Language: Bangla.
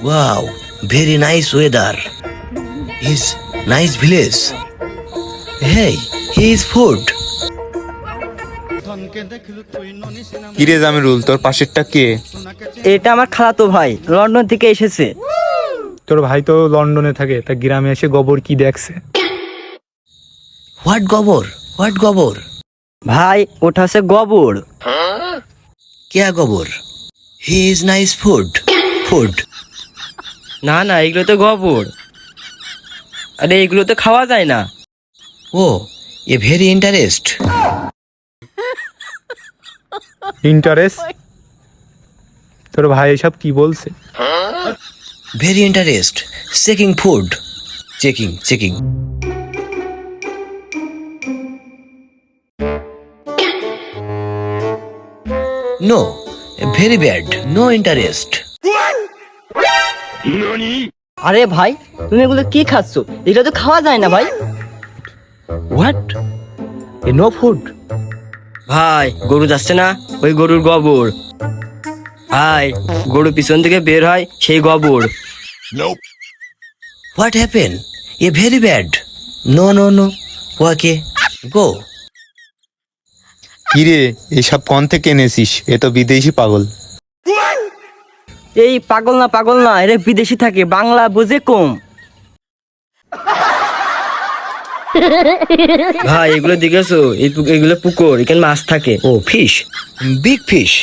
Wow, very nice weather. Is nice village. Hey, here is food. কিরে জামিরুল, তোর পাশেরটা কে? এটা আমার খালাতো ভাই, লন্ডন থেকে এসেছে। তোর ভাই তো লন্ডনে থাকে, তা গ্রামে এসে গোবর কি দেখছে? What gobor? What gobor? ভাই ওটা হচ্ছে গোবর। Kya gobor? He is nice food. Food. না না, এগুলো তো গোবর। আরে এগুলো তো খাওয়া যায় না। Oh, a very interest. Interest? তোর ভাই এসব কি বলছে? Very interest. Checking food. Checking. No, very bad. No interest. আরে ভাই, তুমি এগুলো কি খাচ্ছ? এগুলো তো খাওয়া যায় না ভাই। What? No food. ভাই গরু যাচ্ছে না, ওই গরুর গোবর। ভাই গরু পিছন থেকে বের হয়, সেই গোবর। What happened? A very bad. No. Okay, go. কিরে, এসব কোন থেকে এনেছিস? এ তো বিদেশি পাগল। এই পাগল না, এরা বিদেশি থাকে, বাংলা বোঝে কম। ভাই এগুলো দেখেছো? এগুলো পুকুর, এখানে মাছ থাকে। Oh, fish. Big fish.